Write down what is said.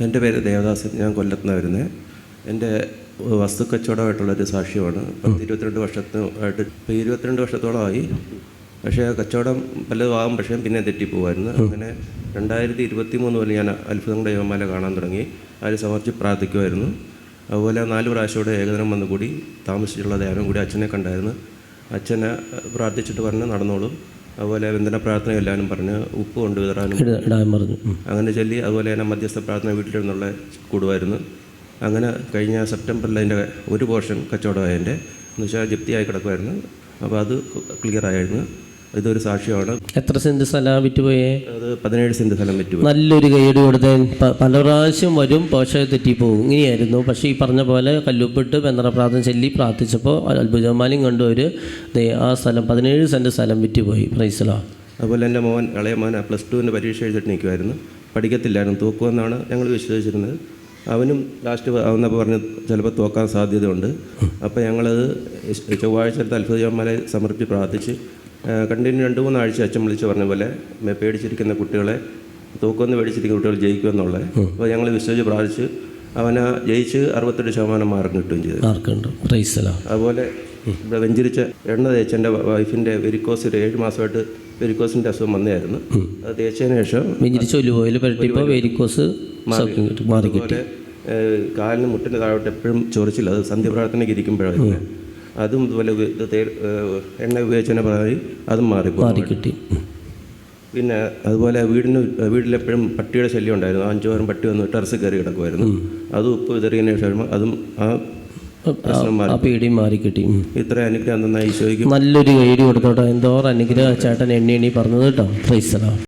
എൻ്റെ പേര് ദേവദാസൻ. ഞാൻ കൊല്ലത്തുനിന്ന് വരുന്നത്. എൻ്റെ വസ്തു കച്ചവടമായിട്ടുള്ളൊരു സാക്ഷ്യമാണ്. 22 വർഷമായിട്ട് ഇപ്പോൾ 22 വർഷത്തോളമായി. പക്ഷേ കച്ചവടം പലതും ആകും, പക്ഷേ പിന്നെ തെറ്റിപ്പോവായിരുന്നു. അങ്ങനെ 2023 മുതൽ ഞാൻ അത്ഭുതങ്ങളുടെ യോമാല കാണാൻ തുടങ്ങി. അതിൽ സമർപ്പിച്ച് പ്രാർത്ഥിക്കുമായിരുന്നു. അതുപോലെ 4 പ്രാവശ്യത്തോടെ ഏകദിനം വന്നു കൂടി താമസിച്ചുള്ള ധ്യാനം കൂടി അച്ഛനെ കണ്ടായിരുന്നു. അച്ഛനെ പ്രാർത്ഥിച്ചിട്ട് പറഞ്ഞ് നടന്നോളും. അതുപോലെ വന്ദന പ്രാർത്ഥന എല്ലാവരും പറഞ്ഞ് ഉപ്പ് കൊണ്ട് വിതറാനും പറഞ്ഞു. അങ്ങനെ ചൊല്ലി അതുപോലെ തന്നെ മധ്യസ്ഥ പ്രാർത്ഥന വീട്ടിലിരുന്നുള്ള കൂടുമായിരുന്നു. അങ്ങനെ കഴിഞ്ഞ സെപ്റ്റംബറിൽ അതിൻ്റെ ഒരു പോർഷൻ കച്ചവടമായതിൻ്റെ എന്ന് വെച്ചാൽ ജപ്തിയായി കിടക്കുമായിരുന്നു. അപ്പോൾ അത് ക്ലിയർ ആയിരുന്നു. ഇതൊരു സാക്ഷ്യമാണ്. എത്ര സെൻറ്റ് സ്ഥലം വിറ്റുപോയേ? അത് 17 സെൻറ്റ് സ്ഥലം വിറ്റുപോയി. നല്ലൊരു കൈയ്യടി കൊടുത്തേ. പല പ്രാവശ്യം വരും, പക്ഷേ തെറ്റിപ്പോകും. ഇങ്ങനെയായിരുന്നു. പക്ഷേ ഈ പറഞ്ഞ പോലെ കല്ലുപ്പിട്ട് ബന്ധന പ്രാർത്ഥന ചൊല്ലി പ്രാർത്ഥിച്ചപ്പോൾ അത്ഭുതമാലയും കണ്ടൊരു ആ സ്ഥലം 17 സെൻറ്റ് സ്ഥലം വിറ്റുപോയി. പ്രൈസലാ. അതുപോലെ എൻ്റെ ഇളയ മോൻ +2 പരീക്ഷ എഴുതിയിട്ട് നിൽക്കുമായിരുന്നു. പഠിക്കത്തില്ലായിരുന്നു, തോക്കുമെന്നാണ് ഞങ്ങൾ വിശ്വസിച്ചിരുന്നത്. അവനും ലാസ്റ്റ് വന്നപ്പോൾ പറഞ്ഞ് ചിലപ്പോൾ തോക്കാൻ സാധ്യതയുണ്ട്. അപ്പോൾ ഞങ്ങളത് ചൊവ്വാഴ്ചത്തെ അത്ഭുതമാല സമർപ്പിച്ച് പ്രാർത്ഥിച്ച് കണ്ടിന്യൂ 2-3 ആഴ്ച അച്ഛൻ വിളിച്ച് പറഞ്ഞ പോലെ പേടിച്ചിരിക്കുന്ന കുട്ടികളെ തോക്കൊന്ന് പേടിച്ചിരിക്കുന്ന കുട്ടികൾ ജയിക്കുമെന്നുള്ളത്. അപ്പോൾ ഞങ്ങൾ വിശ്വസിച്ച് പ്രാർത്ഥിച്ച് അവനെ ജയിച്ച് 68% മാർക്ക് കിട്ടുകയും ചെയ്തു. അതുപോലെ ഇവിടെ വെഞ്ചരിച്ച എണ്ണ തേച്ച് എൻ്റെ വൈഫിൻ്റെ വെരിക്കോസ് 7 മാസമായിട്ട് വെരിക്കോസിൻ്റെ അസുഖം വന്നതായിരുന്നു. അത് തേച്ചതിന് ശേഷം അതുപോലെ കാലിന് മുട്ടിന് താഴോട്ട് എപ്പോഴും ചൊറിച്ചില്ല. അത് സന്ധ്യപ്രാർത്ഥനയ്ക്ക് ഇരിക്കുമ്പോഴായിരുന്നു. അതും ഇതുപോലെ എണ്ണ ഉപയോഗിച്ചതിനെ പറയും അതും മാറിക്കിട്ടി. പിന്നെ അതുപോലെ വീട്ടിലെപ്പോഴും പട്ടിയുടെ ശല്യം ഉണ്ടായിരുന്നു. 5-6 പട്ടി വന്ന് ടെറസ് കയറി കിടക്കുമായിരുന്നു. അതും ഉപ്പ് വിതറിയതിന് ശേഷം അതും പേടിയും മാറിക്കിട്ടി. ഇത്ര അനുഗ്രഹം നന്നായി ഈശോയ്ക്ക് നല്ലൊരു കൈയ്യടി കൊടുത്തോട്ടെ. എന്തോരം അനുഗ്രഹം ചേട്ടൻ എണ്ണി പറഞ്ഞത് കേട്ടോ. Praise the Lord.